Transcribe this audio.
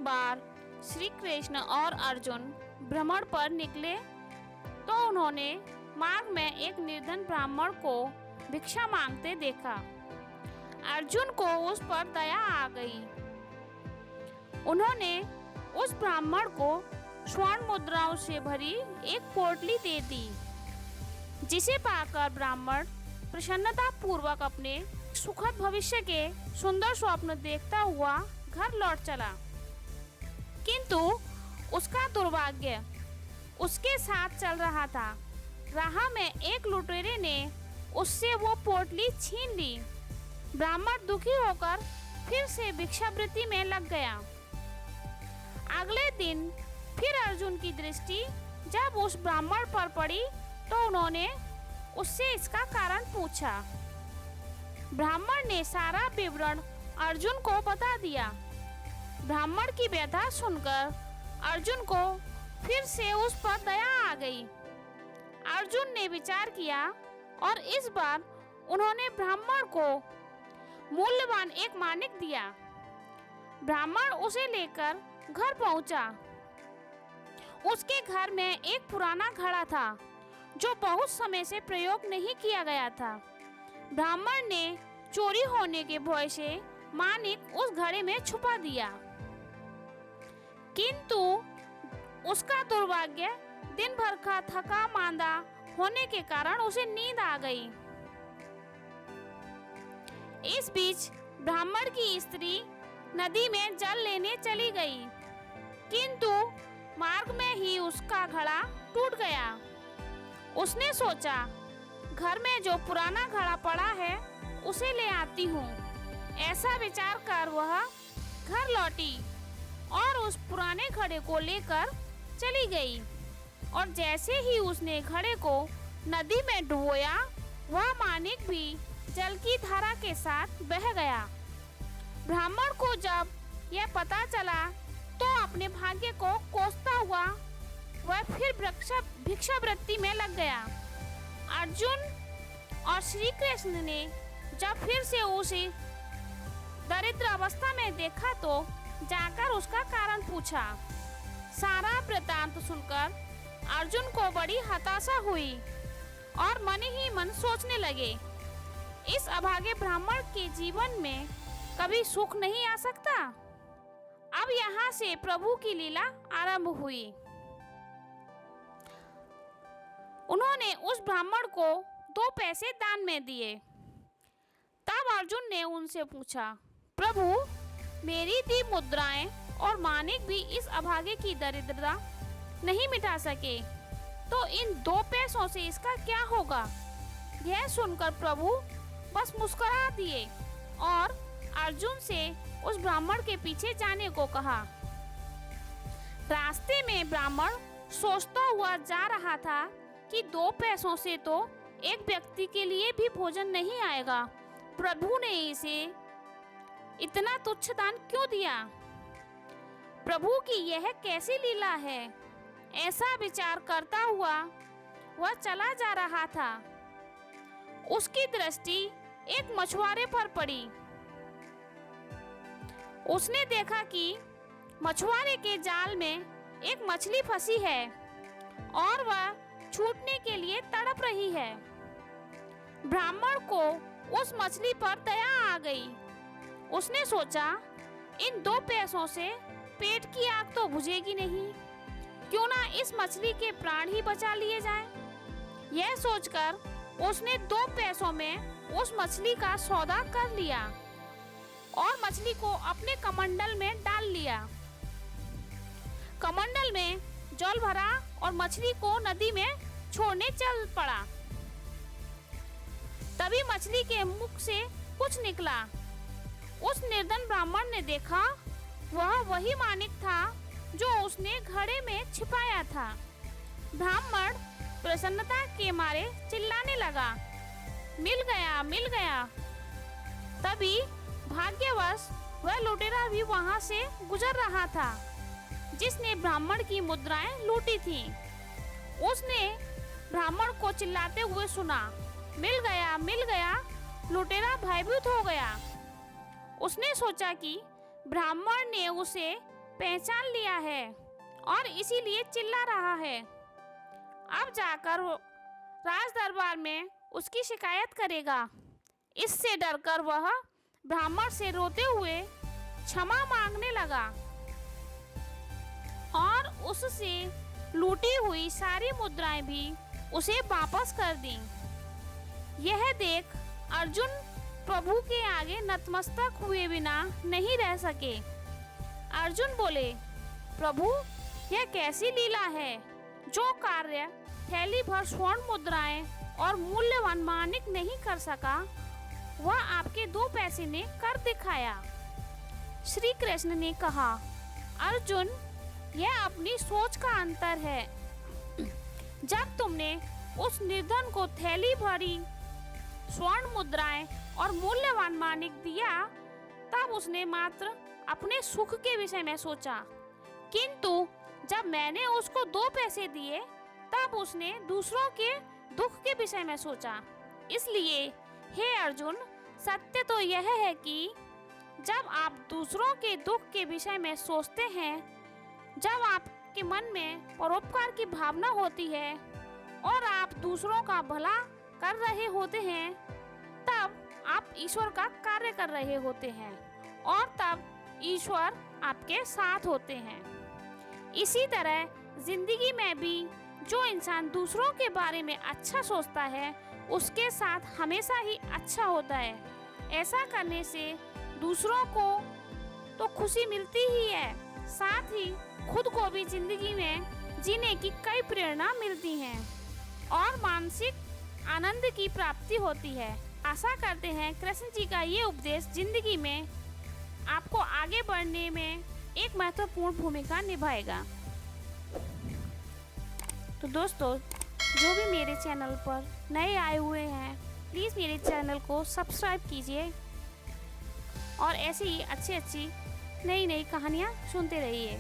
बार श्री कृष्ण और अर्जुन भ्रमण पर निकले तो उन्होंने मार्ग में एक निर्धन ब्राह्मण को भिक्षा मांगते देखा। अर्जुन को उस पर दया आ गई। उन्होंने उस ब्राह्मण को स्वर्ण मुद्राओं से भरी एक पोटली दे दी, जिसे पाकर ब्राह्मण प्रसन्नता पूर्वक अपने सुखद भविष्य के सुंदर स्वप्न देखता हुआ घर लौट चला। किंतु उसका दुर्भाग्य उसके साथ चल रहा था। राह में एक लुटेरे ने उससे वो पोटली छीन ली। ब्राह्मण दुखी होकर फिर से भिक्षावृत्ति में लग गया। अगले दिन फिर अर्जुन की दृष्टि जब उस ब्राह्मण पर पड़ी तो उन्होंने उससे इसका कारण पूछा। ब्राह्मण ने सारा विवरण अर्जुन को बता दिया। ब्राह्मण की व्यथा सुनकर अर्जुन को फिर से उस पर दया आ गई। अर्जुन ने विचार किया और इस बार उन्होंने ब्राह्मण को मूल्यवान एक माणिक दिया। ब्राह्मण उसे लेकर घर पहुंचा। उसके घर में एक पुराना घड़ा था जो बहुत समय से प्रयोग नहीं किया गया था। ब्राह्मण ने चोरी होने के भय से माणिक उस घड़े में छुपा दिया। किंतु उसका दुर्भाग्य दिन भर का थका मांदा होने के कारण उसे नींद आ गई। इस बीच ब्राह्मण की स्त्री नदी में जल लेने चली गई, किंतु मार्ग में ही उसका घड़ा टूट गया। उसने सोचा, घर में जो पुराना घड़ा पड़ा है उसे ले आती हूँ। ऐसा विचार कर वह घर लौटी और उस पुराने घड़े को लेकर चली गई। और जैसे ही उसने घड़े को नदी में डुबोया, वह माणिक भी जल की धारा के साथ बह गया। ब्राह्मण को जब यह पता चला तो अपने भाग्य को कोसता हुआ वह फिर भिक्षावृत्ति में लग गया। अर्जुन और श्री कृष्ण ने जब फिर से उसे दरिद्र अवस्था में देखा तो जाकर उसका कारण पूछा। सारा वृत्तांत सुनकर अर्जुन को बड़ी हताशा हुई और मन ही मन सोचने लगे, इस अभागे ब्राह्मण के जीवन में कभी सुख नहीं आ सकता। अब यहाँ से प्रभु की लीला आरंभ हुई। उन्होंने उस ब्राह्मण को 2 पैसे दान में दिए। तब अर्जुन ने उनसे पूछा, प्रभु, मेरी दी मुद्राएं और माणिक भी इस अभागे की दरिद्रता नहीं मिटा सके, तो इन 2 पैसों से इसका क्या होगा। यह सुनकर प्रभु बस मुस्कुरा दिए और अर्जुन से उस ब्राह्मण के पीछे जाने को कहा। रास्ते में ब्राह्मण सोचता हुआ जा रहा था कि 2 पैसों से तो एक व्यक्ति के लिए भी भोजन नहीं आएगा। प्रभु ने इसे इतना तुच्छ दान क्यों दिया। प्रभु की यह कैसी लीला है। ऐसा विचार करता हुआ वह चला जा रहा था। उसकी दृष्टि एक मछुआरे पर पड़ी। उसने देखा कि मछुआरे के जाल में एक मछली फंसी है और वह छूटने के लिए तड़प रही है। ब्राह्मण को उस मछली पर दया आ गई। उसने सोचा, इन 2 पैसों से पेट की आग तो बुझेगी नहीं, क्यों ना इस मछली के प्राण ही बचा लिए जाएं। यह सोचकर उसने 2 पैसों में उस मछली का सौदा कर लिया और मछली को अपने कमंडल में डाल लिया। कमंडल में जल भरा और मछली को नदी में छोड़ने चल पड़ा। तभी मछली के मुख से कुछ निकला। उस निर्धन ब्राह्मण ने देखा, वह वही माणिक था जो उसने घड़े में छिपाया था। ब्राह्मण प्रसन्नता के मारे चिल्लाने लगा, मिल गया, मिल गया। तभी भाग्यवश वह लुटेरा भी वहां से गुजर रहा था जिसने ब्राह्मण की मुद्राएं लूटी थी। उसने ब्राह्मण को चिल्लाते हुए सुना, मिल गया, मिल गया। लुटेरा भयभीत हो गया। उसने सोचा कि ब्राह्मण ने उसे पहचान लिया है और इसीलिए चिल्ला रहा है। अब जाकर वो राज दरबार में उसकी शिकायत करेगा। इससे डरकर वह ब्राह्मण से रोते हुए क्षमा मांगने लगा और उससे लूटी हुई सारी मुद्राएं भी उसे वापस कर दी। यह देख अर्जुन प्रभु के आगे नतमस्तक हुए बिना नहीं रह सके। अर्जुन बोले, प्रभु, यह कैसी लीला है? जो कार्य थैली भर स्वर्ण मुद्राएं और मूल्यवान माणिक नहीं कर सका, वह आपके 2 पैसे ने कर दिखाया। श्री कृष्ण ने कहा, अर्जुन, यह अपनी सोच का अंतर है। जब तुमने उस निर्धन को थैली भरी स्वर्ण मुद्राएं और मूल्यवान माणिक दिया, तब उसने मात्र अपने सुख के विषय में सोचा, किंतु जब मैंने उसको 2 पैसे दिए, तब उसने दूसरों के दुख के विषय में सोचा। इसलिए हे अर्जुन, सत्य तो यह है कि जब आप दूसरों के दुख के विषय में सोचते हैं, जब आपके मन में परोपकार की भावना होती है और आप दूसरों का भला कर रहे होते हैं, तब आप ईश्वर का कार्य कर रहे होते हैं और तब ईश्वर आपके साथ होते हैं। इसी तरह जिंदगी में भी जो इंसान दूसरों के बारे में अच्छा सोचता है, उसके साथ हमेशा ही अच्छा होता है। ऐसा करने से दूसरों को तो खुशी मिलती ही है, साथ ही खुद को भी जिंदगी में जीने की कई प्रेरणा मिलती हैं और मानसिक आनंद की प्राप्ति होती है। आशा करते हैं कृष्ण जी का ये उपदेश जिंदगी में आपको आगे बढ़ने में एक महत्वपूर्ण भूमिका निभाएगा। तो दोस्तों, जो भी मेरे चैनल पर नए आए हुए हैं, प्लीज़ मेरे चैनल को सब्सक्राइब कीजिए और ऐसी ही अच्छी अच्छी नई नई कहानियाँ सुनते रहिए।